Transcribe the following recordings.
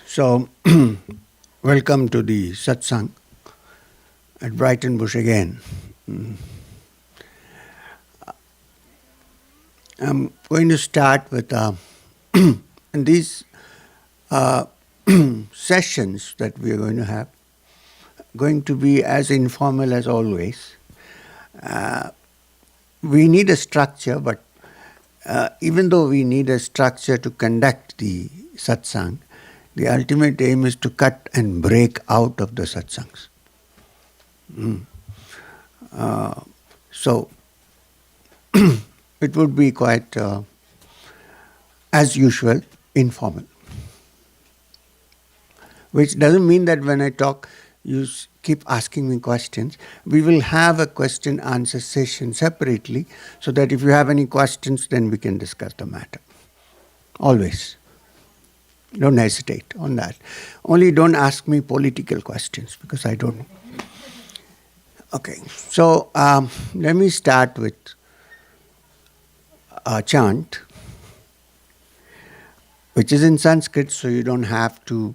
So, welcome to the Satsang at Breitenbush again. I'm going to start with in these sessions that we are going to have, going to be as informal as always. We need a structure, but even though we need a structure to conduct the satsang, the ultimate aim is to cut and break out of the satsangs. So, it would be quite, as usual, informal. Which doesn't mean that when I talk, you keep asking me questions. We will have a question-answer session separately, so that if you have any questions, then we can discuss the matter. Always. Don't hesitate on that. Only don't ask me political questions, because I don't know. Okay, so let me start with a chant, which is in Sanskrit, so you don't have to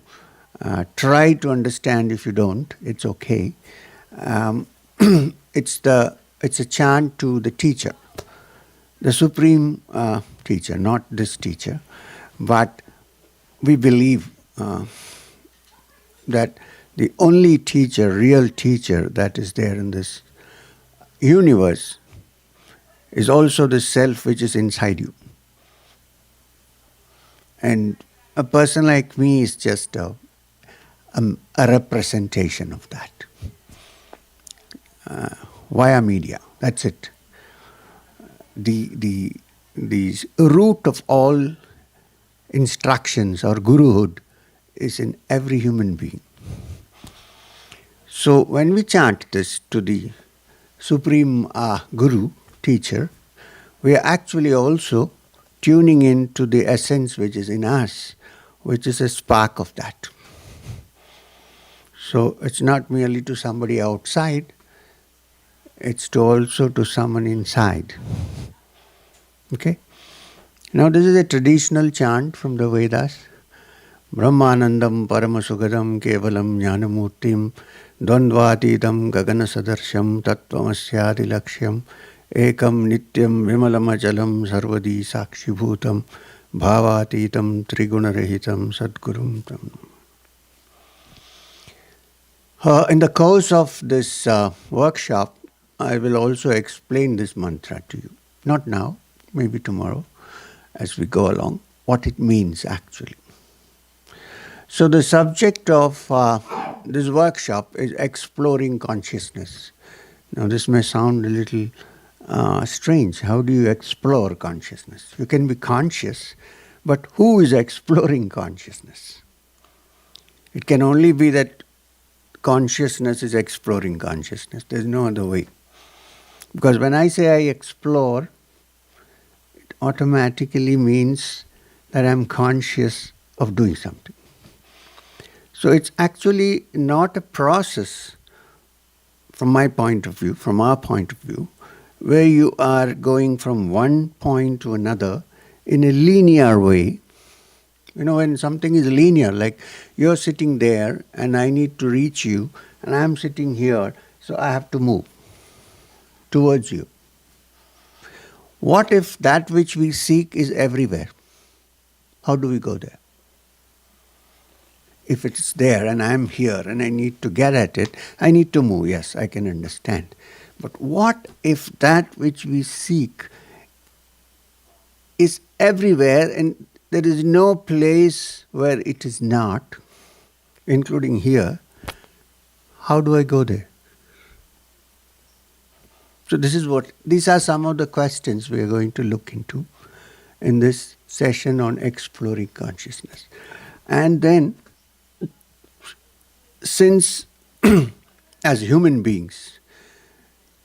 try to understand if you don't. It's okay. It's a chant to the teacher, the supreme teacher, not this teacher, but we believe that the only teacher, real teacher that is there in this universe is also the self which is inside you. And a person like me is just a representation of that. Via media, that's it. The root of all instructions or guruhood is in every human being. So when we chant this to the supreme guru, teacher, we are actually also tuning in to the essence which is in us, which is a spark of that. So it's not merely to somebody outside, it's also to someone inside. Okay? Now this is a traditional chant from the Vedas. Brahmanandam Paramasugadam Kevalam Jnanamurtim Dvandvatidam Gaganasadarsham Tattvamasya Laksham Ekam Nityam Vimalamajalam Sarvadi Sakshibhutam Bhavatitam Trigunarehitam Sadgurum Tam. In the course of this workshop, I will also explain this mantra to you. Not now, maybe tomorrow, as we go along, what it means actually. So the subject of this workshop is exploring consciousness. Now this may sound a little strange. How do you explore consciousness? You can be conscious, but who is exploring consciousness? It can only be that consciousness is exploring consciousness. There's no other way. Because when I say I explore, it automatically means that I'm conscious of doing something. So it's actually not a process, from my point of view, from our point of view, where you are going from one point to another in a linear way. You know, when something is linear, like you're sitting there and I need to reach you, and I'm sitting here, so I have to move towards you. What if that which we seek is everywhere? How do we go there? If it's there and I'm here and I need to get at it, I need to move. Yes, I can understand. But what if that which we seek is everywhere and there is no place where it is not, including here? How do I go there? So these are some of the questions we are going to look into in this session on exploring consciousness. And then, since as human beings,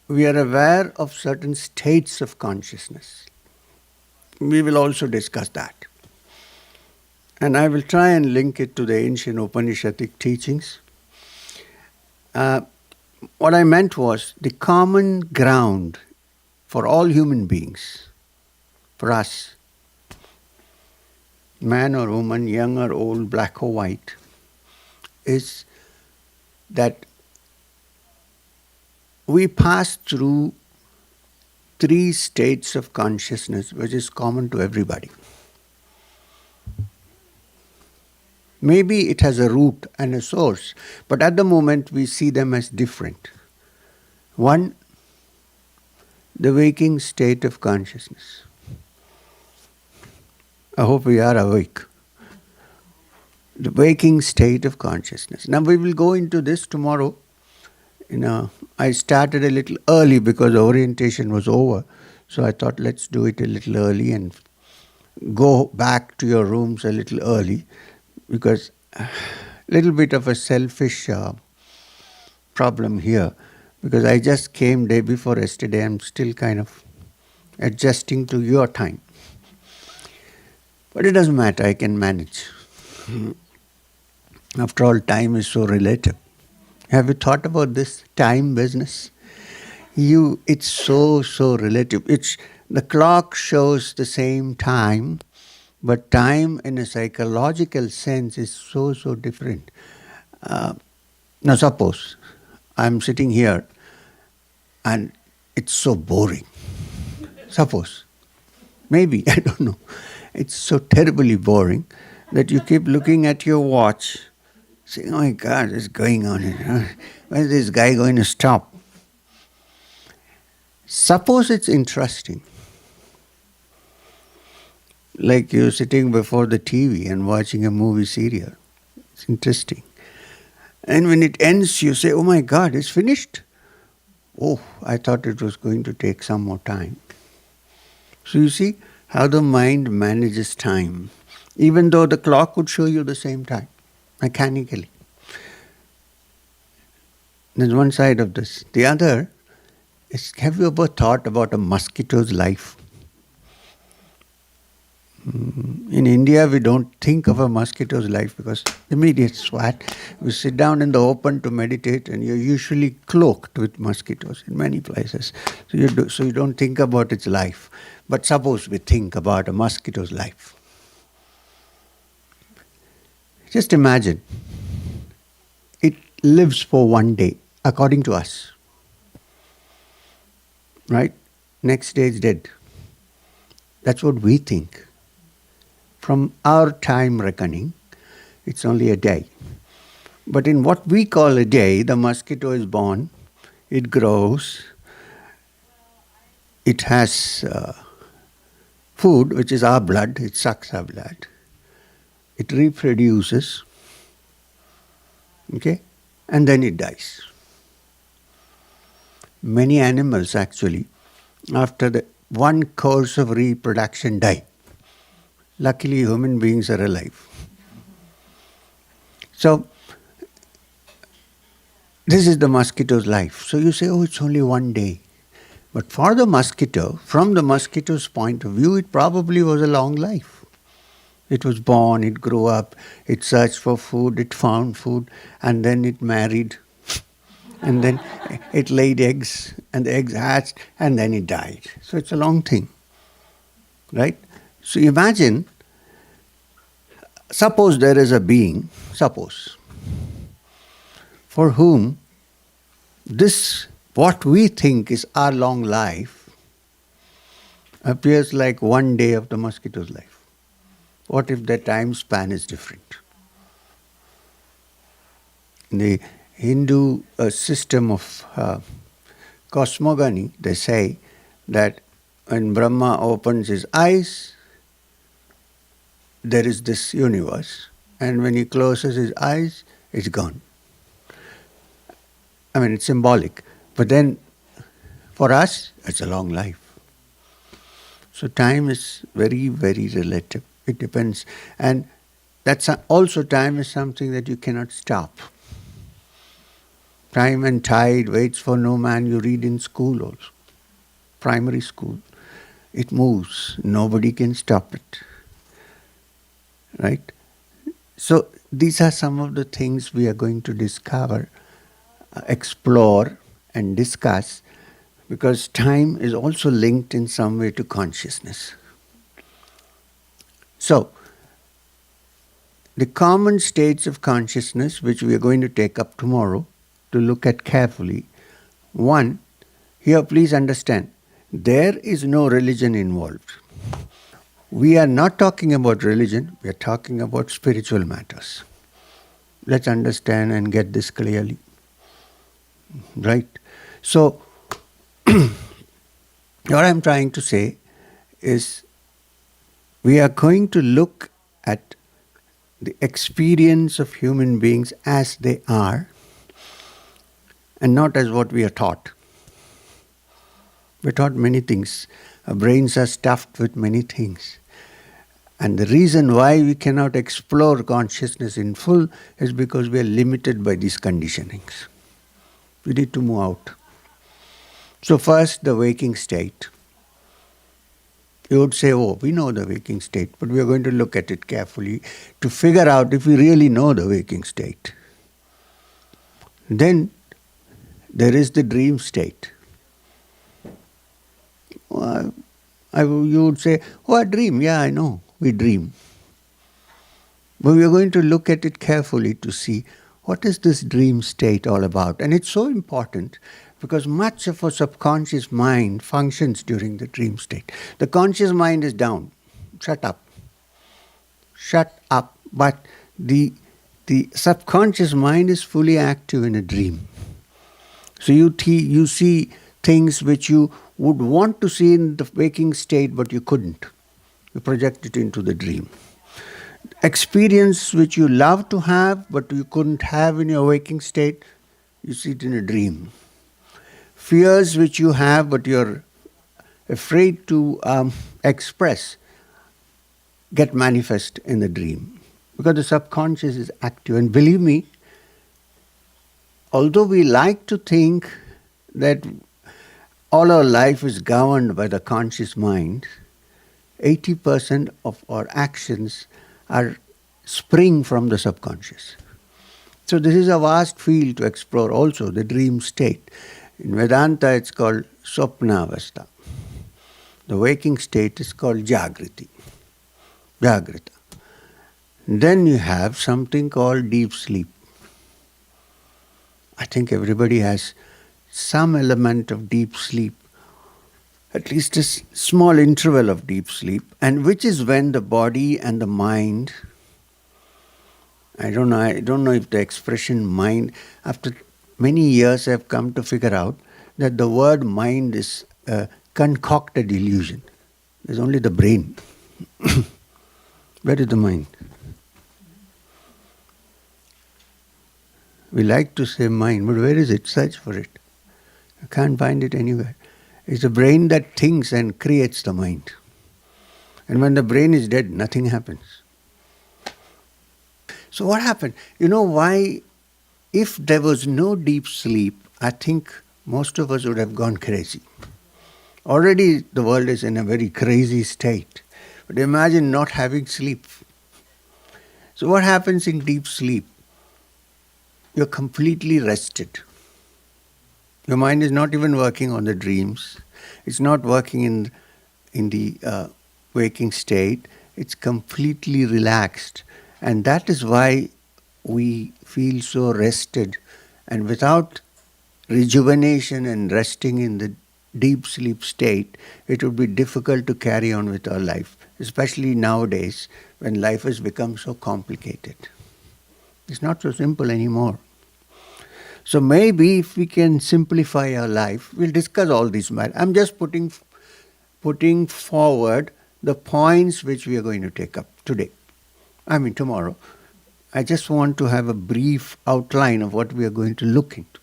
we are aware of certain states of consciousness, we will also discuss that. And I will try and link it to the ancient Upanishadic teachings. What I meant was the common ground for all human beings, for us, man or woman, young or old, black or white, is that we pass through three states of consciousness which is common to everybody. Maybe it has a root and a source, but at the moment we see them as different. One, the waking state of consciousness. I hope we are awake. The waking state of consciousness. Now we will go into this tomorrow. I started a little early because the orientation was over. So I thought let's do it a little early and go back to your rooms a little early, because a little bit of a selfish problem here, because I just came day before yesterday. I'm still kind of adjusting to your time. But it doesn't matter, I can manage. After all, time is so relative. Have you thought about this time business? It's so relative. The clock shows the same time, but time in a psychological sense is so different. Now suppose I'm sitting here and it's so boring. Suppose. Maybe, I don't know. It's so terribly boring that you keep looking at your watch, saying, oh my God, what's going on here? When is this guy going to stop? Suppose it's interesting. Like you're sitting before the TV and watching a movie serial. It's interesting. And when it ends, you say, oh my God, it's finished. Oh, I thought it was going to take some more time. So you see how the mind manages time, even though the clock would show you the same time, mechanically. There's one side of this. The other is, have you ever thought about a mosquito's life? In India, we don't think of a mosquito's life because immediate swat. We sit down in the open to meditate, and you're usually cloaked with mosquitoes in many places. So you don't think about its life. But suppose we think about a mosquito's life. Just imagine, it lives for one day, according to us. Right? Next day it's dead. That's what we think. From our time reckoning, it's only a day. But in what we call a day, the mosquito is born, it grows, it has food, which is our blood, it sucks our blood, it reproduces, okay, and then it dies. Many animals actually, after the one course of reproduction, die. Luckily, human beings are alive. So, this is the mosquito's life. So you say, oh, it's only one day. But for the mosquito, from the mosquito's point of view, it probably was a long life. It was born, it grew up, it searched for food, it found food, and then it married, and then it laid eggs, and the eggs hatched, and then it died. So it's a long thing, right? So imagine, suppose there is a being, for whom this, what we think is our long life, appears like one day of the mosquito's life. What if the time span is different? In the Hindu system of cosmogony, they say that when Brahma opens his eyes, there is this universe, and when he closes his eyes, it's gone. I mean, it's symbolic, but then for us, it's a long life. So time is very relative. It depends, and that's also time is something that you cannot stop. Time and tide waits for no man, you read in school also, primary school. It moves, nobody can stop it. Right? So these are some of the things we are going to discover, explore and discuss, because time is also linked in some way to consciousness. So, the common states of consciousness, which we are going to take up tomorrow to look at carefully. One, here please understand, there is no religion involved. We are not talking about religion, we are talking about spiritual matters. Let's understand and get this clearly. Right? So, what I'm trying to say is, we are going to look at the experience of human beings as they are, and not as what we are taught. We're taught many things. Our brains are stuffed with many things. And the reason why we cannot explore consciousness in full is because we are limited by these conditionings. We need to move out. So first, the waking state. You would say, oh, we know the waking state, but we are going to look at it carefully to figure out if we really know the waking state. Then there is the dream state. You would say, oh, a dream, yeah, I know, we dream. But we are going to look at it carefully to see what is this dream state all about. And it's so important because much of our subconscious mind functions during the dream state. The conscious mind is down. Shut up. Shut up. But the subconscious mind is fully active in a dream. So you see things which you would want to see in the waking state, but you couldn't. You project it into the dream. Experience which you love to have, but you couldn't have in your waking state, you see it in a dream. Fears which you have, but you're afraid to express, get manifest in the dream. Because the subconscious is active. And believe me, although we like to think that all our life is governed by the conscious mind, 80% of our actions are spring from the subconscious. So this is a vast field to explore also, the dream state. In Vedanta it's called Svapna-avasthā. The waking state is called Jāgṛti. Jāgṛta. Then you have something called deep sleep. I think everybody has some element of deep sleep, at least a small interval of deep sleep, and which is when the body and the mind, I don't know if the expression mind, after many years I've come to figure out that the word mind is a concocted illusion. There's only the brain. Where is the mind? We like to say mind, but where is it? Search for it. You can't find it anywhere. It's the brain that thinks and creates the mind. And when the brain is dead, nothing happens. So what happened? You know why? If there was no deep sleep, I think most of us would have gone crazy. Already the world is in a very crazy state. But imagine not having sleep. So what happens in deep sleep? You're completely rested. Your mind is not even working on the dreams. It's not working in the waking state. It's completely relaxed. And that is why we feel so rested. And without rejuvenation and resting in the deep sleep state, it would be difficult to carry on with our life, especially nowadays when life has become so complicated. It's not so simple anymore. So maybe if we can simplify our life, we'll discuss all these matters. I'm just putting forward the points which we are going to take up today. Tomorrow. I just want to have a brief outline of what we are going to look into.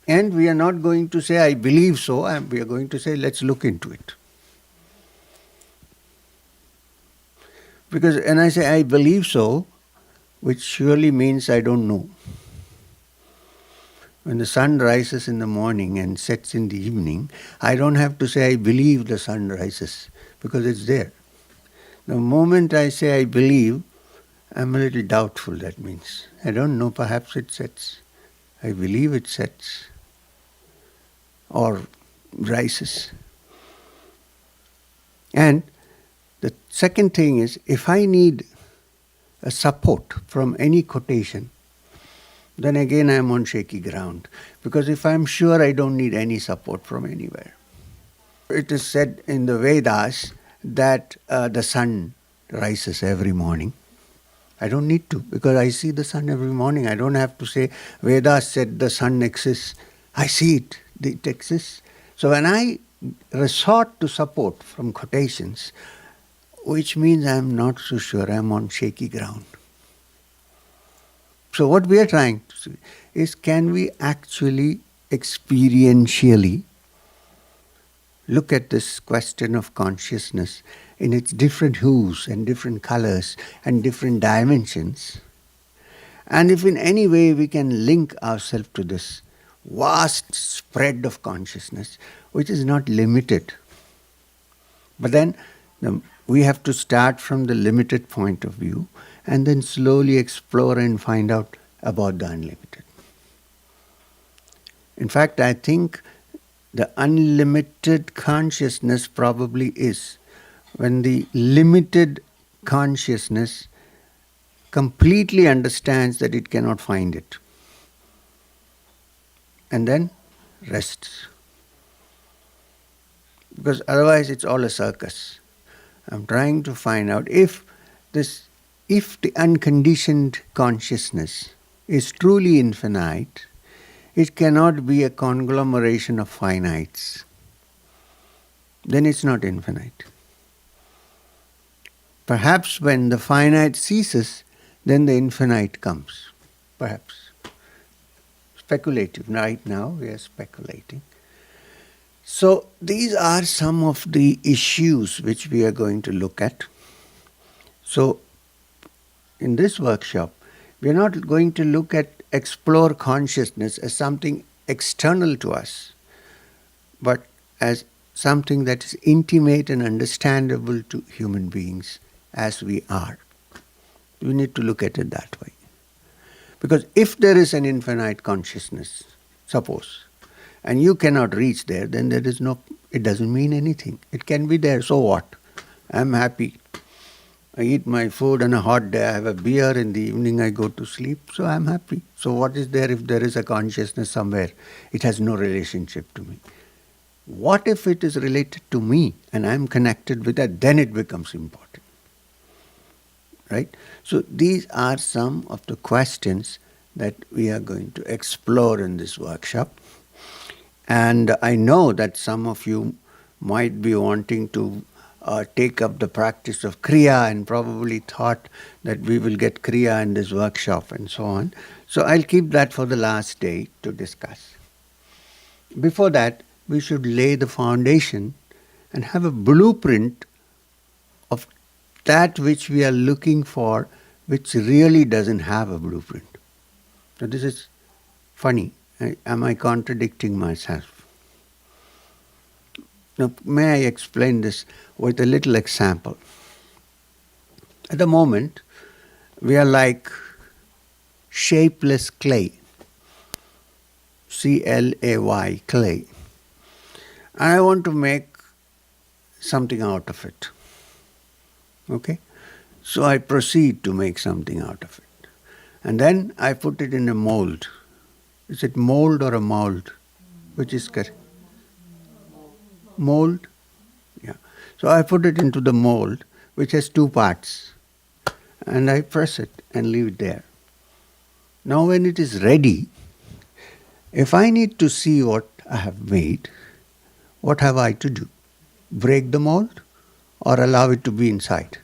And we are not going to say, I believe so. We are going to say, let's look into it. Because when I say, I believe so, which surely means I don't know. When the sun rises in the morning and sets in the evening, I don't have to say I believe the sun rises, because it's there. The moment I say I believe, I'm a little doubtful, that means. I don't know, perhaps it sets. I believe it sets or rises. And the second thing is, if I need a support from any quotation, then again I am on shaky ground. Because if I am sure I don't need any support from anywhere. It is said in the Vedas that the sun rises every morning. I don't need to, because I see the sun every morning. I don't have to say, Vedas said the sun exists. I see it. It exists. So when I resort to support from quotations, which means I am not so sure, I am on shaky ground. So what we are trying to see is, can we actually experientially look at this question of consciousness in its different hues and different colors and different dimensions? And if in any way we can link ourselves to this vast spread of consciousness, which is not limited. But then we have to start from the limited point of view and then slowly explore and find out about the unlimited. In fact, I think the unlimited consciousness probably is when the limited consciousness completely understands that it cannot find it, and then rests. Because otherwise it's all a circus. I'm trying to find out if the unconditioned consciousness is truly infinite, it cannot be a conglomeration of finites. Then it's not infinite. Perhaps when the finite ceases, then the infinite comes. Perhaps. Speculative. Right now we are speculating. So these are some of the issues which we are going to look at. So in this workshop, we are not going to explore consciousness as something external to us, but as something that is intimate and understandable to human beings as we are. We need to look at it that way. Because if there is an infinite consciousness, suppose, and you cannot reach there, then it doesn't mean anything. It can be there, so what? I'm happy. I eat my food on a hot day, I have a beer, in the evening I go to sleep, so I'm happy. So what is there if there is a consciousness somewhere? It has no relationship to me. What if it is related to me and I'm connected with that? Then it becomes important. Right? So these are some of the questions that we are going to explore in this workshop. And I know that some of you might be wanting to take up the practice of Kriya and probably thought that we will get Kriya in this workshop and so on. So I'll keep that for the last day to discuss. Before that, we should lay the foundation and have a blueprint of that which we are looking for, which really doesn't have a blueprint. So this is funny. Am I contradicting myself? Now, may I explain this with a little example? At the moment, we are like shapeless clay. C-L-A-Y, clay. And I want to make something out of it. Okay? So I proceed to make something out of it. And then I put it in a mold. Is it mold or a mold? Which is correct? Mold? Yeah. So I put it into the mold, which has two parts. And I press it and leave it there. Now when it is ready, if I need to see what I have made, what have I to do? Break the mold or allow it to be inside?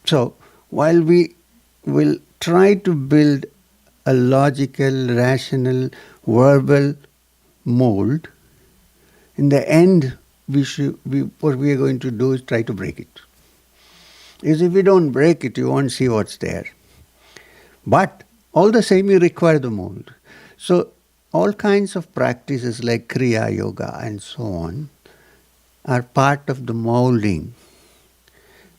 So while we will try to build a logical, rational, verbal mold, in the end what we are going to do is try to break it. Because if we don't break it, you won't see what's there. But all the same, you require the mold. So all kinds of practices like Kriya Yoga and so on are part of the molding.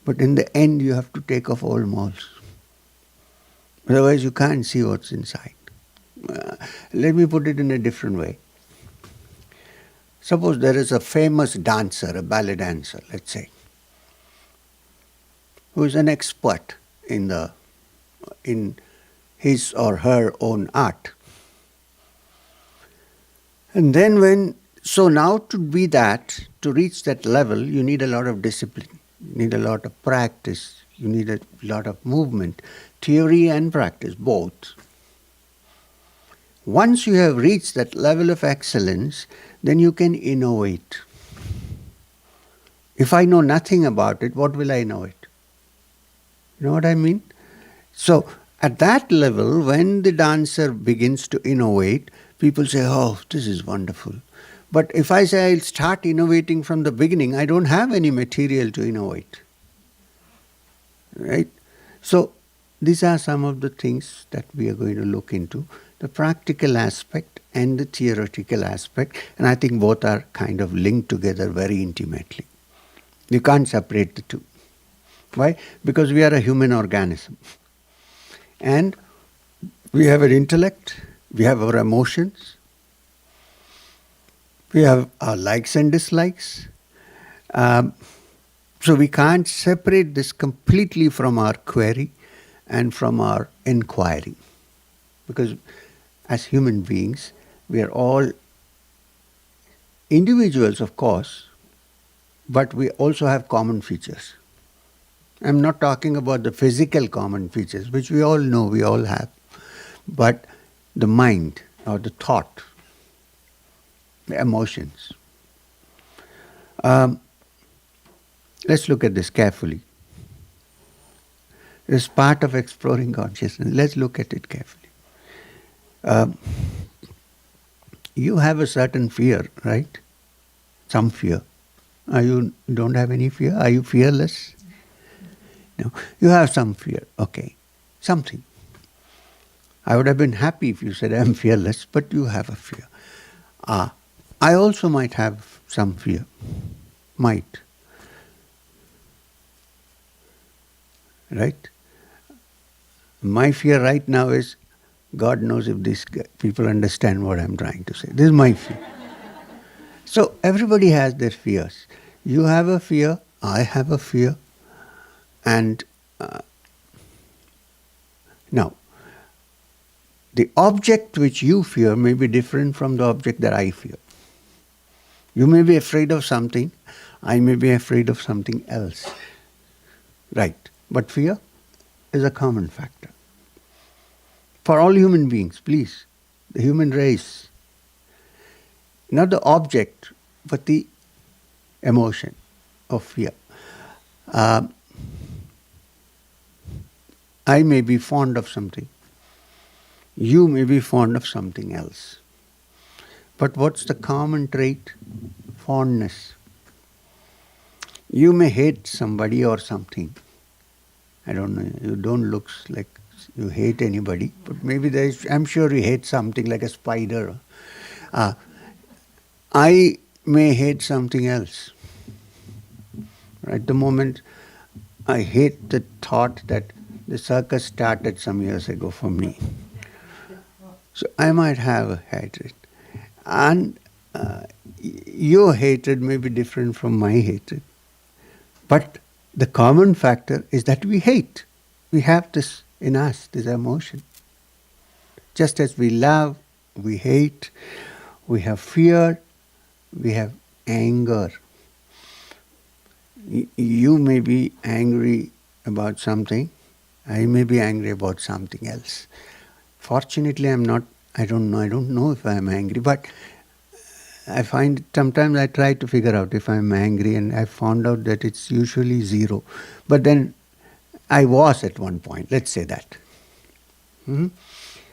But in the end, you have to take off all molds. Otherwise, you can't see what's inside. Let me put it in a different way. Suppose there is a famous dancer, a ballet dancer, let's say. who is an expert in his or her own art. And then so now to be that, to reach that level, you need a lot of discipline, you need a lot of practice, you need a lot of movement, theory and practice, both. Once you have reached that level of excellence, then you can innovate. If I know nothing about it, what will I innovate? You know what I mean? So at that level, when the dancer begins to innovate, people say, oh, this is wonderful. But if I say I'll start innovating from the beginning, I don't have any material to innovate. Right? So these are some of the things that we are going to look into, the practical aspect and the theoretical aspect, and I think both are kind of linked together very intimately. You can't separate the two. Why? Because we are a human organism. And we have an intellect, we have our emotions, we have our likes and dislikes. So we can't separate this completely from our query and from our inquiry. Because as human beings, we are all individuals, of course, but we also have common features. I'm not talking about the physical common features, which we all know, we all have, but the mind or the thought, the emotions. Let's look at this carefully. It's part of exploring consciousness. Let's look at it carefully. You have a certain fear, right? Some fear. You don't have any fear? Are you fearless? No. You have some fear. Okay. Something. I would have been happy if you said I'm fearless, but you have a fear. I also might have some fear. Might. Right? My fear right now is, God knows if these people understand what I'm trying to say. This is my fear. So everybody has their fears. You have a fear, I have a fear, and now, the object which you fear may be different from the object that I fear. You may be afraid of something, I may be afraid of something else. Right. But fear is a common factor. For all human beings, please, the human race. Not the object, but the emotion of fear. I may be fond of something. You may be fond of something else. But what's the common trait? Fondness. You may hate somebody or something. I don't know, you don't look like you hate anybody, but maybe I'm sure you hate something like a spider. I may hate something else. At the moment, I hate the thought that the circus started some years ago for me. So I might have a hatred. And your hatred may be different from my hatred. But the common factor is that we hate. We have this in us, this emotion. Just as we love, we hate, we have fear, we have anger. You may be angry about something, I may be angry about something else. Fortunately, I don't know if I am angry, but I find sometimes I try to figure out if I am angry, and I found out that it's usually zero. But then I was at one point, let's say that.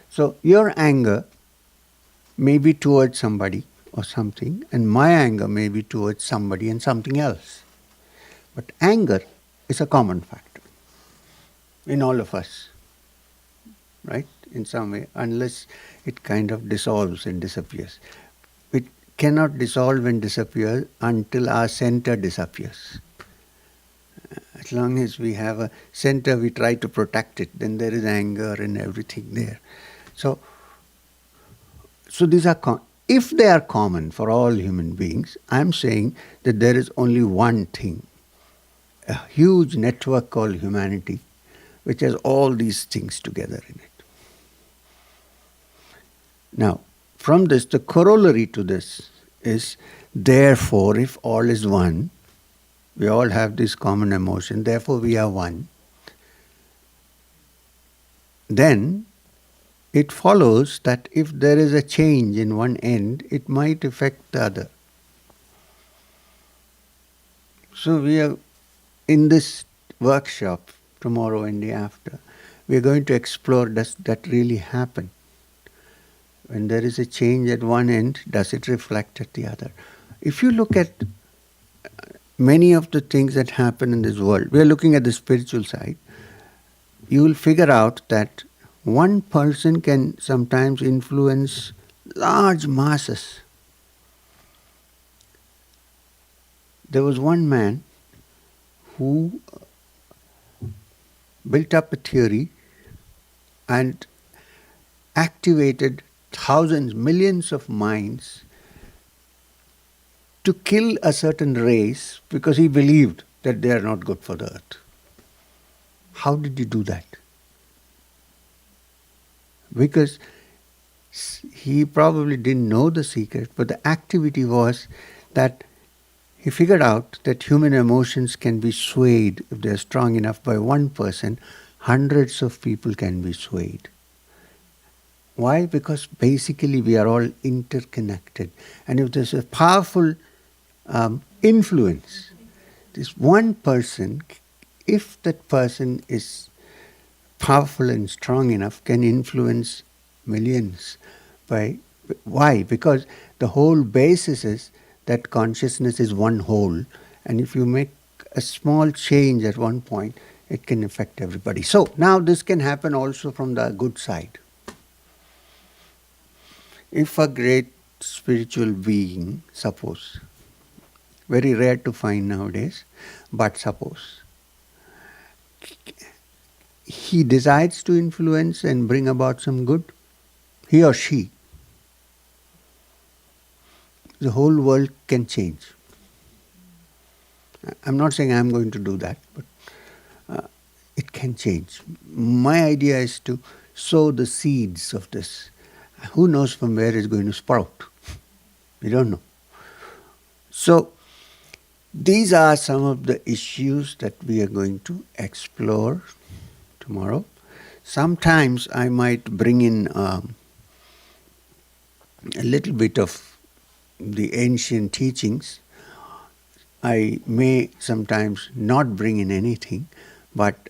So your anger may be towards somebody or something, and my anger may be towards somebody and something else. But anger is a common factor in all of us, right? In some way, unless it kind of dissolves and disappears. It cannot dissolve and disappear until our center disappears. As long as we have a center, we try to protect it, then there is anger and everything there. So these are, if they are common for all human beings, I am saying that there is only one thing a huge network called humanity, which has all these things together in it. Now, from this, the corollary to this is, therefore, if all is one, we all have this common emotion, therefore we are one, then it follows that if there is a change in one end, it might affect the other. So we are in this workshop tomorrow and the day after, we are going to explore, does that really happen? When there is a change at one end, does it reflect at the other? If you look at many of the things that happen in this world, we are looking at the spiritual side, you will figure out that one person can sometimes influence large masses. There was one man who built up a theory and activated thousands, millions of minds to kill a certain race because he believed that they are not good for the earth. How did he do that? Because he probably didn't know the secret, but the activity was that he figured out that human emotions can be swayed if they are strong enough by one person. Hundreds of people can be swayed. Why? Because basically we are all interconnected. And if there's a powerful influence, this one person, if that person is powerful and strong enough, can influence millions. Why? Because the whole basis is that consciousness is one whole, and if you make a small change at one point, it can affect everybody. So now this can happen also from the good side. If a great spiritual being, suppose, very rare to find nowadays, but suppose, he decides to influence and bring about some good, he or she, the whole world can change. I'm not saying I'm going to do that, but it can change. My idea is to sow the seeds of this. Who knows from where it's going to sprout? We don't know. So, these are some of the issues that we are going to explore tomorrow. Sometimes I might bring in a little bit of the ancient teachings. I may sometimes not bring in anything, but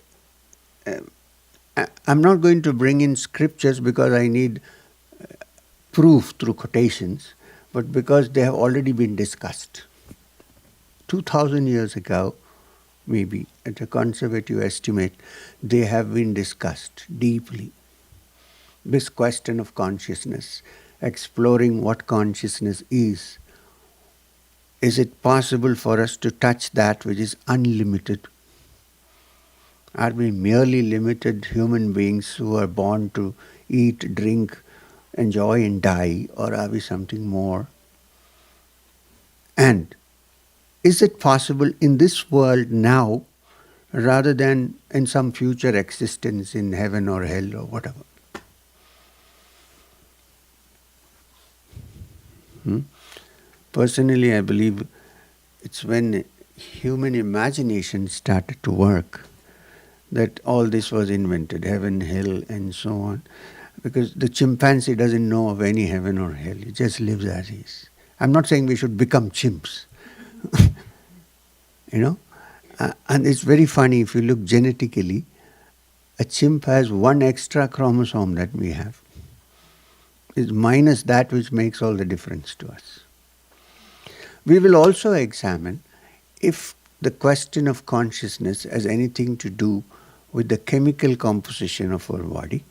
I'm not going to bring in scriptures because I need proof through quotations, but because they have already been discussed. 2000 years ago, maybe, at a conservative estimate, they have been discussed deeply. This question of consciousness, exploring what consciousness is. Is it possible for us to touch that which is unlimited? Are we merely limited human beings who are born to eat, drink, enjoy and die, or are we something more? And is it possible in this world now, rather than in some future existence in heaven or hell or whatever? Personally, I believe it's when human imagination started to work that all this was invented, heaven, hell, and so on. Because the chimpanzee doesn't know of any heaven or hell, he just lives as he is. I'm not saying we should become chimps. And it's very funny, if you look genetically, a chimp has one extra chromosome that we have. It's minus that which makes all the difference to us. We will also examine if the question of consciousness has anything to do with the chemical composition of our body,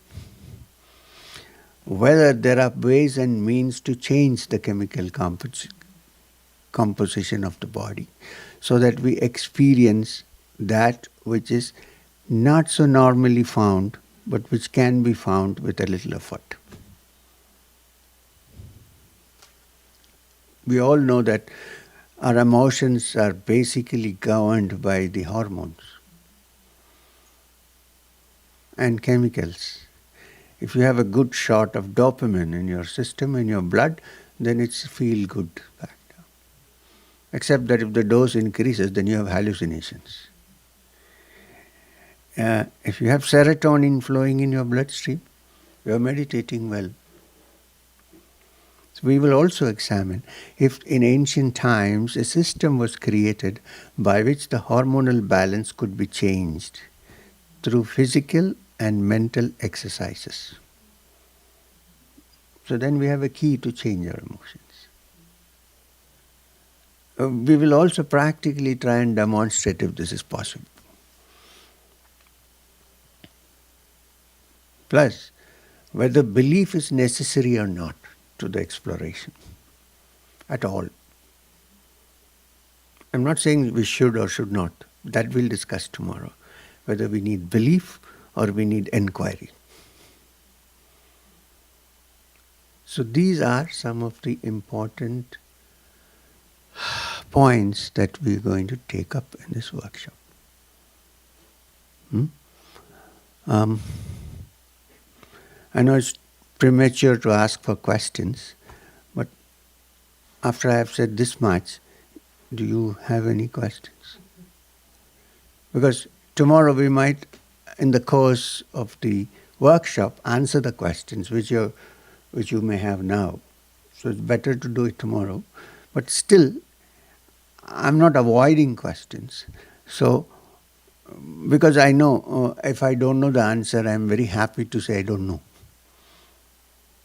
whether there are ways and means to change the chemical composition of the body so that we experience that which is not so normally found, but which can be found with a little effort. We all know that Our emotions are basically governed by the hormones and chemicals. If you have a good shot of dopamine in your system, in your blood, then it's feel good factor. Except that if the dose increases, then you have hallucinations. If you have serotonin flowing in your bloodstream, you are meditating well. So we will also examine if in ancient times a system was created by which the hormonal balance could be changed through physical and mental exercises. So then we have a key to change our emotions. We will also practically try and demonstrate if this is possible. Plus, whether belief is necessary or not to the exploration at all. I'm not saying we should or should not. That we'll discuss tomorrow. Whether we need belief or we need enquiry. So these are some of the important points that we're going to take up in this workshop. I know it's premature to ask for questions, but after I have said this much, do you have any questions? Because tomorrow we might, in the course of the workshop, answer the questions which you may have now. So it's better to do it tomorrow. But still, I'm not avoiding questions. So, because I know if I don't know the answer, I'm very happy to say I don't know.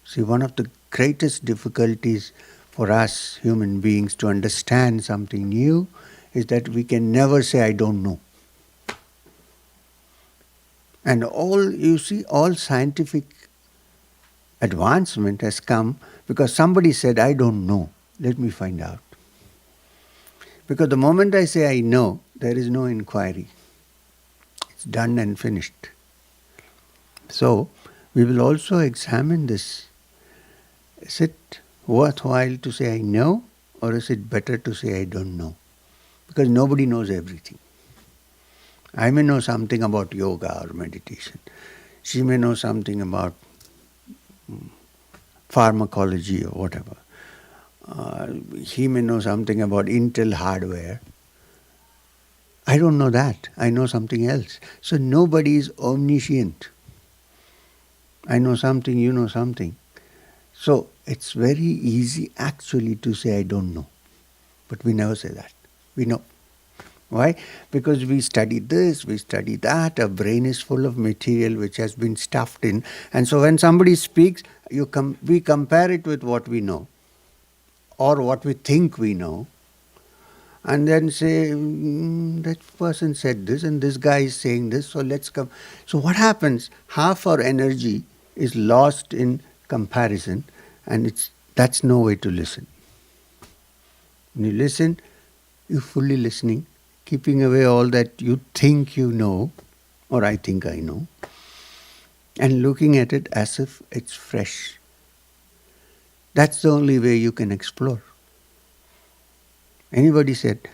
See, one of the greatest difficulties for us human beings to understand something new is that we can never say I don't know. And all scientific advancement has come because somebody said I don't know. Let me find out. Because the moment I say I know, there is no inquiry. It's done and finished. So, we will also examine this. Is it worthwhile to say I know, or is it better to say I don't know? Because nobody knows everything. I may know something about yoga or meditation. She may know something about pharmacology or whatever. He may know something about Intel hardware. I don't know that. I know something else. So nobody is omniscient. I know something, you know something. So it's very easy actually to say I don't know. But we never say that. We know. Why? Because we study this, we study that, our brain is full of material which has been stuffed in. And so when somebody speaks, we compare it with what we know or what we think we know, and then say, that person said this and this guy is saying this, so let's come. So what happens? Half our energy is lost in comparison, and that's no way to listen. When you listen, you're fully listening, keeping away all that you think you know, or I think I know, and looking at it as if it's fresh. That's the only way you can explore. Anybody said,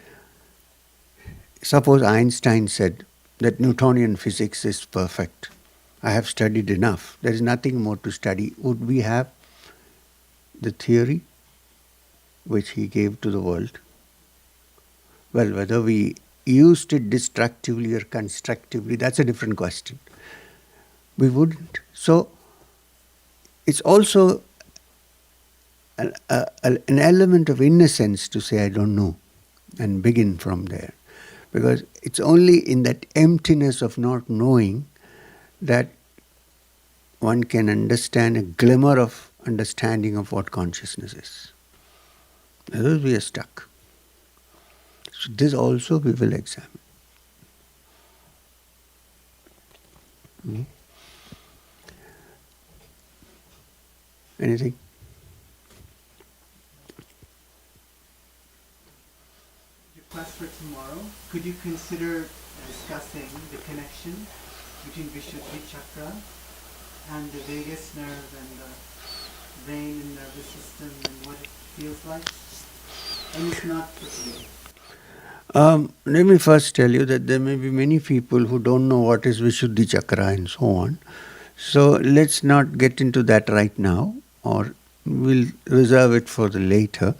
suppose Einstein said that Newtonian physics is perfect. I have studied enough. There is nothing more to study. Would we have the theory which he gave to the world? Well, whether we used it destructively or constructively, that's a different question. We wouldn't. So, it's also an element of innocence to say I don't know and begin from there. Because it's only in that emptiness of not knowing that one can understand a glimmer of understanding of what consciousness is. Otherwise we are stuck. So this also we will examine. Anything? Your class for tomorrow, could you consider discussing the connection between Suṣupti-chakra and the vagus nerve and the brain and nervous system and what it feels like? and it's not for today. Let me first tell you that there may be many people who don't know what is Vishuddhi Chakra and so on. So let's not get into that right now, or we'll reserve it for the later.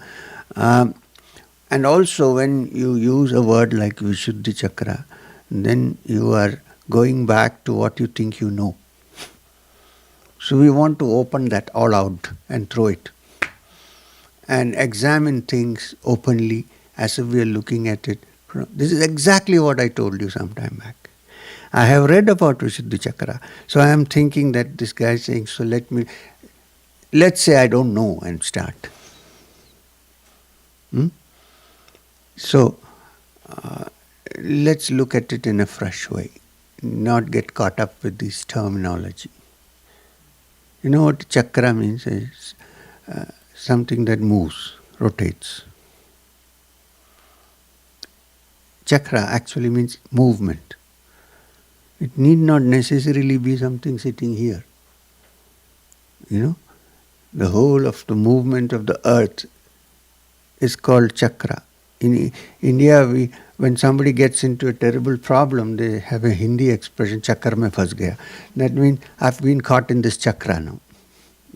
And also when you use a word like Vishuddhi Chakra, then you are going back to what you think you know. So we want to open that all out and throw it and examine things openly as if we are looking at it. This is exactly what I told you some time back. I have read about Vishuddhi Chakra, so I am thinking that this guy is saying, so let's say I don't know and start. So let's look at it in a fresh way, not get caught up with this terminology. You know what chakra means? Is something that moves, rotates. Chakra actually means movement. It need not necessarily be something sitting here. You know, the whole of the movement of the earth is called chakra. In India, when somebody gets into a terrible problem, they have a Hindi expression, chakra mein phas gaya. That means, I've been caught in this chakra now.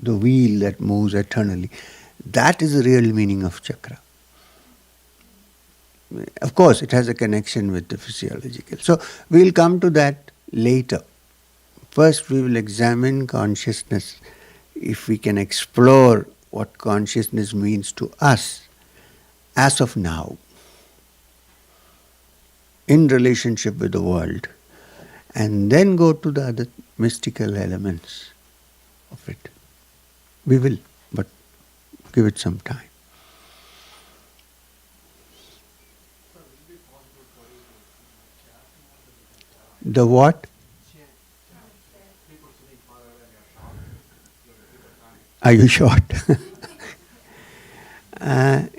The wheel that moves eternally. That is the real meaning of chakra. Of course, it has a connection with the physiological. So, we'll come to that later. First, we will examine consciousness. If we can explore what consciousness means to us as of now, in relationship with the world, and then go to the other mystical elements of it. We will, but give it some time. The what? Are you short?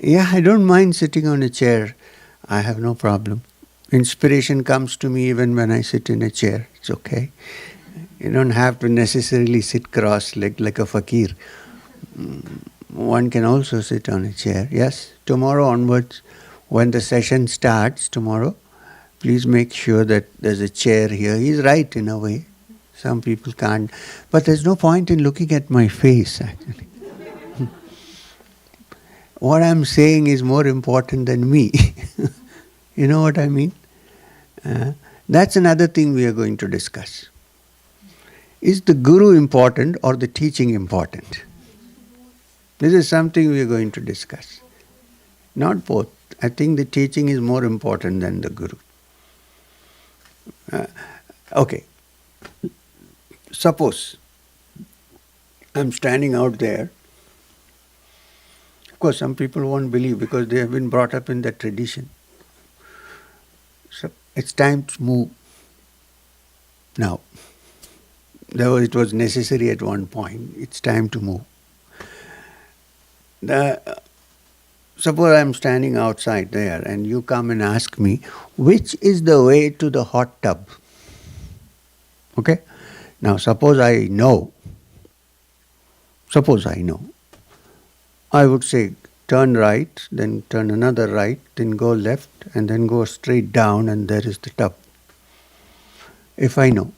Yeah, I don't mind sitting on a chair. I have no problem. Inspiration comes to me even when I sit in a chair. It's okay. You don't have to necessarily sit cross-legged like a fakir. One can also sit on a chair. Yes, tomorrow onwards, when the session starts tomorrow, please make sure that there's a chair here. He's right in a way. Some people can't. But there's no point in looking at my face, actually. What I'm saying is more important than me. You know what I mean? That's another thing we are going to discuss. Is the guru important or the teaching important? This is something we are going to discuss. Not both. I think the teaching is more important than the guru. Okay. Suppose I'm standing out there. Of course, some people won't believe because they have been brought up in that tradition. So it's time to move now. It was necessary at one point. It's time to move. Suppose I'm standing outside there and you come and ask me, which is the way to the hot tub? Okay? Now suppose I know. I would say turn right, then turn another right, then go left, and then go straight down, and there is the tub. If I know.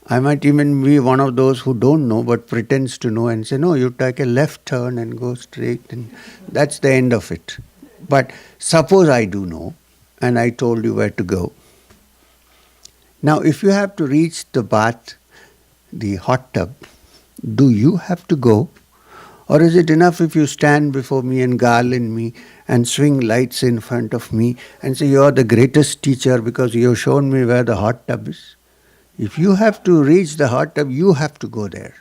I might even be one of those who don't know but pretends to know and say, no, you take a left turn and go straight, and that's the end of it. But suppose I do know, and I told you where to go. Now, if you have to reach the bath, the hot tub, do you have to go? Or is it enough if you stand before me and garland me and swing lights in front of me and say, you are the greatest teacher because you have shown me where the hot tub is? If you have to reach the hot tub, you have to go there.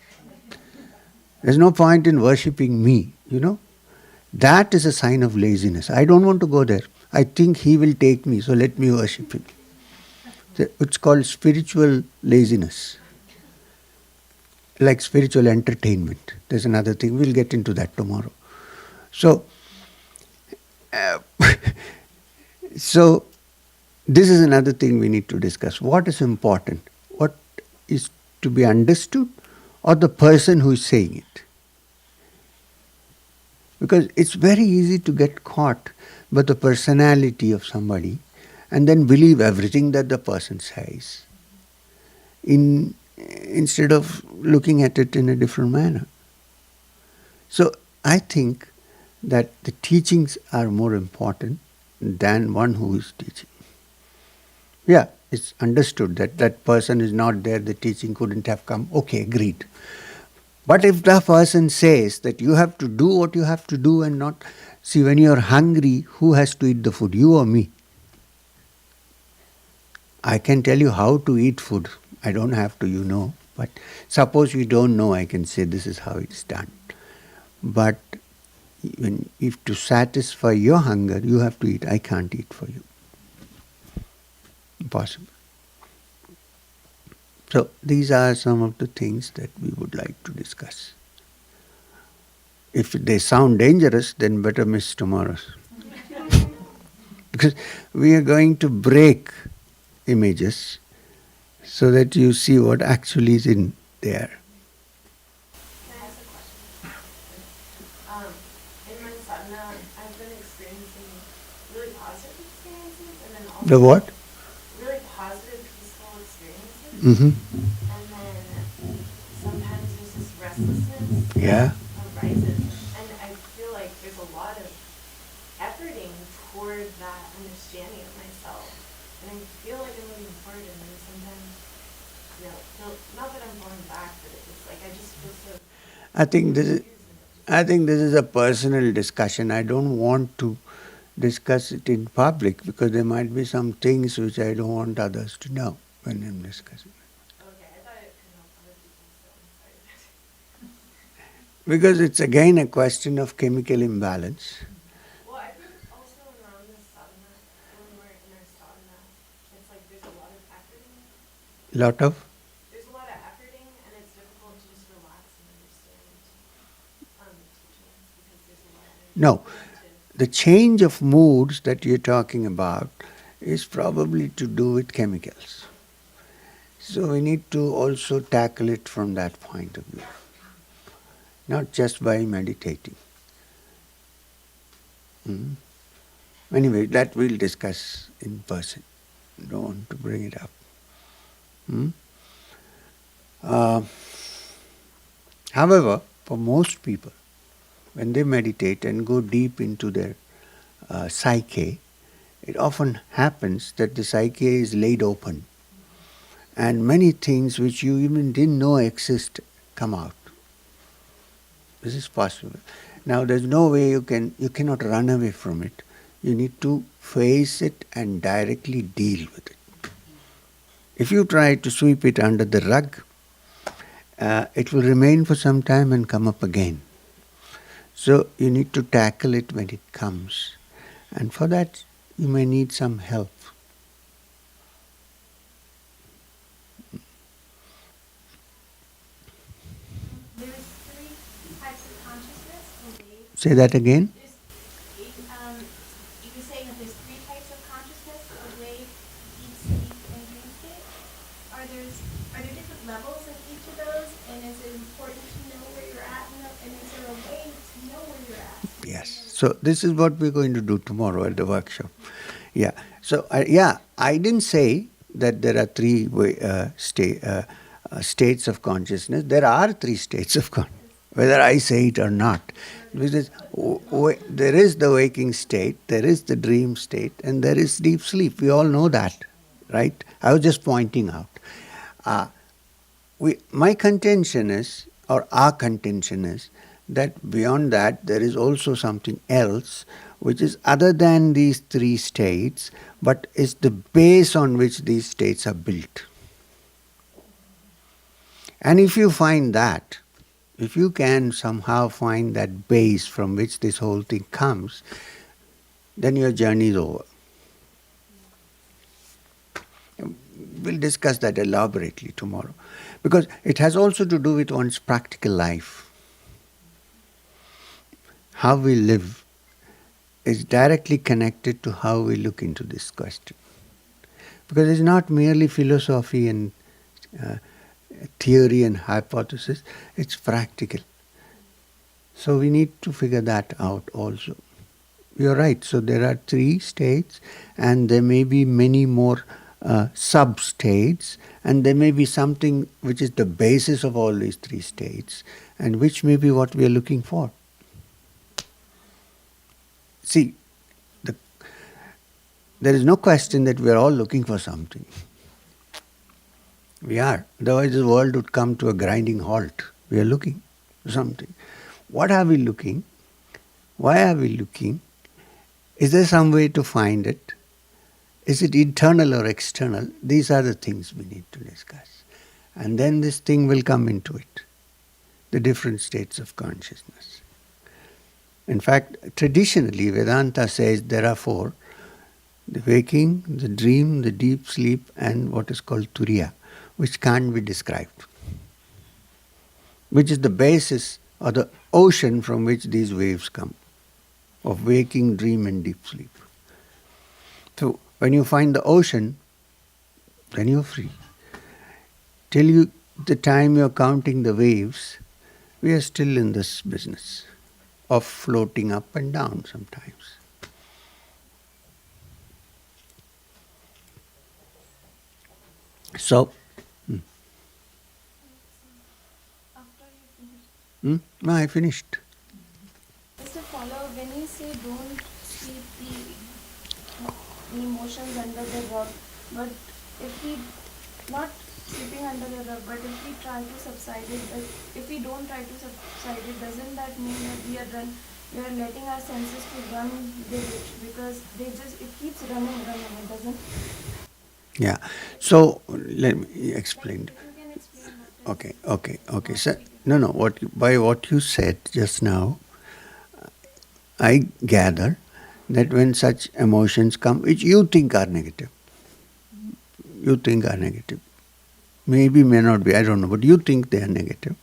There's no point in worshipping me, you know. That is a sign of laziness. I don't want to go there. I think he will take me, so let me worship him. It's called spiritual laziness. Like spiritual entertainment. There's another thing. We'll get into that tomorrow. So this is another thing we need to discuss. What is important? What is to be understood, or the person who is saying it? Because it's very easy to get caught by the personality of somebody and then believe everything that the person says, instead of looking at it in a different manner. So I think that the teachings are more important than one who is teaching. Yeah, it's understood that that person is not there, the teaching couldn't have come. Okay, agreed. But if the person says that you have to do what you have to do and not... See, when you're hungry, who has to eat the food, you or me? I can tell you how to eat food. I don't have to, you know. But suppose you don't know, I can say this is how it's done. But if to satisfy your hunger, you have to eat. I can't eat for you. Impossible. So these are some of the things that we would like to discuss. If they sound dangerous, then better miss tomorrow's. Because we are going to break images so that you see what actually is in there. Can I ask a question? In my sadhana, I've been experiencing really positive experiences, and then also The what? really positive, peaceful experiences. Mm-hmm. And then sometimes there's this restlessness Yeah. that arises, and I feel like there's a lot of efforting toward that understanding of myself, and I feel like I'm moving forward, and then sometimes, not that I'm going back, but it's like I just feel so. I think this is a personal discussion. I don't want to discuss it in public because there might be some things which I don't want others to know when I'm discussing. Okay, I thought it could help other people, so I'm sorry. Because it's again a question of chemical imbalance. Well, I think also around the sadhana, when we're in our sadhana, it's like there's a lot of efforting. Lot of? There's a lot of efforting, and it's difficult to just relax and understand teachings because there's a lot of No. The change of moods that you're talking about is probably to do with chemicals. So we need to also tackle it from that point of view, not just by meditating. Anyway, that we'll discuss in person. Don't want to bring it up. However, for most people, when they meditate and go deep into their psyche, it often happens that the psyche is laid open and many things which you even didn't know exist come out. This is possible. Now there's no way you cannot run away from it. You need to face it and directly deal with it. If you try to sweep it under the rug, it will remain for some time and come up again. So you need to tackle it when it comes. And for that, you may need some help. There's three types of consciousness. Say that again. You were saying that there's three types of consciousness: awake, deep sleep, and dream state. Are there different levels of each of those? And is it important to know where you're at? And is there a way to know where you're at? Yes. So this is what we're going to do tomorrow at the workshop. Yeah. So I didn't say that there are three states of consciousness. There are three states of consciousness, whether I say it or not. Because there is the waking state, there is the dream state, and there is deep sleep. We all know that, right? I was just pointing out. My contention is, or our contention is, that beyond that there is also something else which is other than these three states, but is the base on which these states are built. And if you find that, if you can somehow find that base from which this whole thing comes, then your journey is over. We'll discuss that elaborately tomorrow. Because it has also to do with one's practical life. How we live is directly connected to how we look into this question. Because it's not merely philosophy and theory and hypothesis, it's practical. So we need to figure that out also. You're right. So there are 3 states, and there may be many more sub-states, and there may be something which is the basis of all these 3 states, and which may be what we are looking for. See, there is no question that we are all looking for something. We are. Otherwise the world would come to a grinding halt. We are looking for something. What are we looking? Why are we looking? Is there some way to find it? Is it internal or external? These are the things we need to discuss. And then this thing will come into it. The different states of consciousness. In fact, traditionally Vedanta says there are 4. The waking, the dream, the deep sleep, and what is called turiya, which can't be described. Which is the basis or the ocean from which these waves come. Of waking, dream and deep sleep. So when you find the ocean, then you're free. Till the time you're counting the waves, we are still in this business of floating up and down sometimes. So, After you finish. no, I finished. Just to follow, when you say don't sweep the emotions under the rug, but if we, not sweeping under the rug, but if we try to subside it, if we don't try to subside it, doesn't that mean that we are letting our senses to run with it? Because it keeps running, it doesn't. Yeah. So, let me explain. Like, if you can explain that. Okay. So, no. By what you said just now, I gather that when such emotions come, which you think are negative, maybe, may not be, I don't know, but you think they are negative.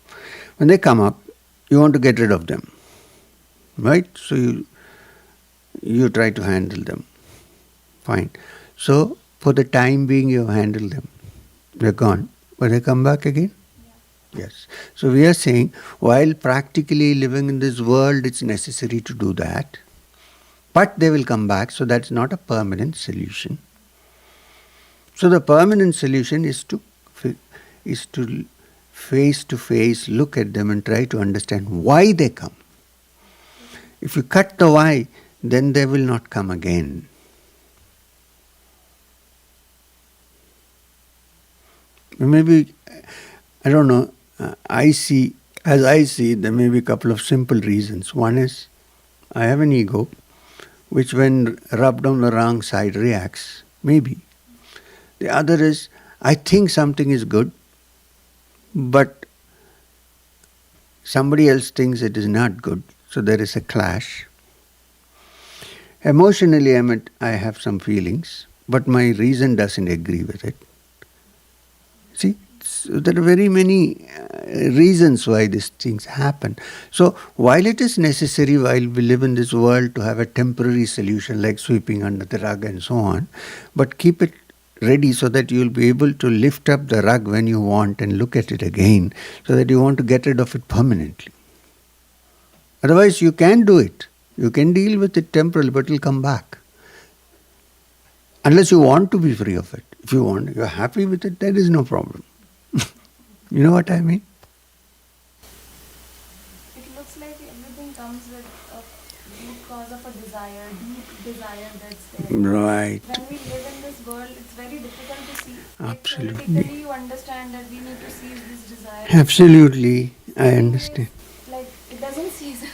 When they come up, you want to get rid of them, right? So you try to handle them. Fine. So, for the time being you handle them. They're gone. But they come back again? Yes. So we are saying, while practically living in this world, it's necessary to do that. But they will come back, so that's not a permanent solution. So the permanent solution is to face to face look at them and try to understand why they come. If you cut the why, then they will not come again. Maybe, I don't know, as I see, there may be a couple of simple reasons. One is, I have an ego, which when rubbed on the wrong side reacts, maybe. The other is, I think something is good, but somebody else thinks it is not good, so there is a clash. Emotionally, I have some feelings, but my reason doesn't agree with it. See, so there are very many reasons why these things happen. So, while it is necessary while we live in this world to have a temporary solution like sweeping under the rug and so on, but keep it ready so that you will be able to lift up the rug when you want and look at it again, so that you want to get rid of it permanently. Otherwise, you can do it. You can deal with it temporarily, but it will come back. Unless you want to be free of it. If you want, you are happy with it, there is no problem. You know what I mean? It looks like everything comes with a root cause of a desire, deep desire that's there. Right. When we live in this world, it's very difficult to see. Absolutely. Like, theoretically, you understand that we need to seize this desire. Absolutely, I understand. Like, it doesn't seize it.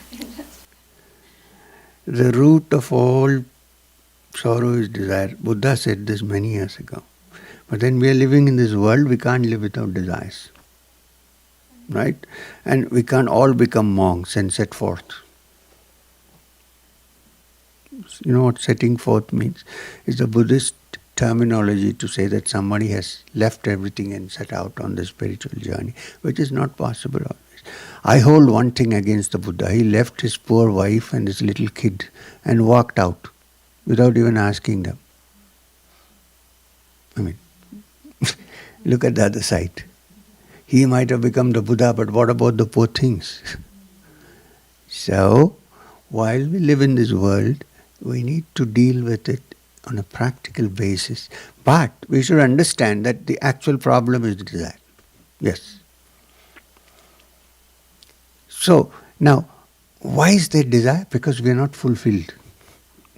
The root of all sorrow is desire. Buddha said this many years ago. But then we are living in this world, we can't live without desires. Right? And we can't all become monks and set forth. You know what setting forth means? It's a Buddhist terminology to say that somebody has left everything and set out on the spiritual journey, which is not possible always. I hold one thing against the Buddha. He left his poor wife and his little kid and walked out without even asking them. I mean, look at the other side. He might have become the Buddha, but what about the poor things? So, while we live in this world, we need to deal with it on a practical basis. But we should understand that the actual problem is the desire. Yes. So, now, why is there desire? Because we are not fulfilled.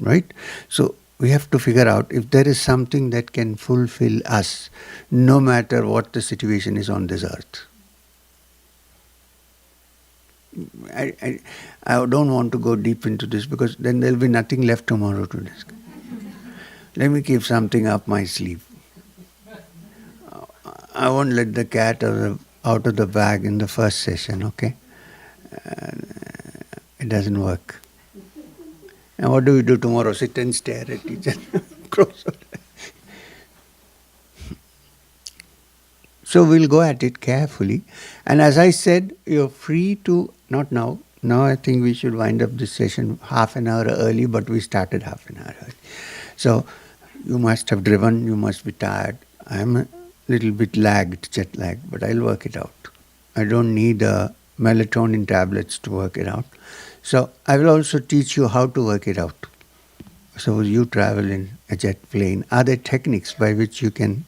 Right? So, we have to figure out if there is something that can fulfill us, no matter what the situation is on this earth. I don't want to go deep into this because then there will be nothing left tomorrow to discuss. Let me keep something up my sleeve. I won't let the cat out of the bag in the first session, okay? It doesn't work. And what do we do tomorrow? Sit and stare at each other. Close our eyes. So we'll go at it carefully. And as I said, you're free to, not now, now I think we should wind up this session half an hour early, but we started half an hour early. So you must have driven, you must be tired. I'm a little bit lagged, jet lagged, but I'll work it out. I don't need melatonin tablets to work it out. So I will also teach you how to work it out. So you travel in a jet plane. Are there techniques by which you can,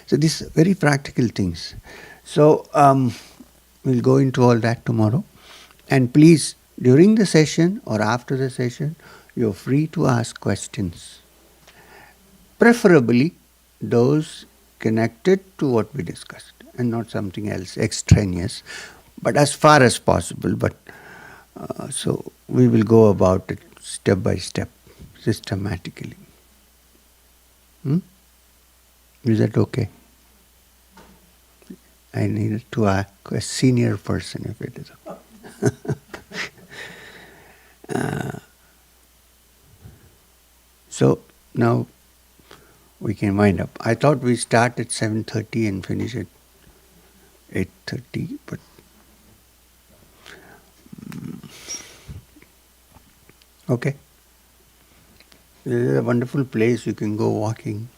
So these very practical things. So we'll go into all that tomorrow. And please, during the session or after the session, you're free to ask questions. Preferably those connected to what we discussed and not something else extraneous, but as far as possible. But so we will go about it step by step, systematically. Is that okay? I need to ask a senior person if it is okay. So now we can wind up. I thought we start at 7:30 and finish at 8:30, but okay. This is a wonderful place. You can go walking.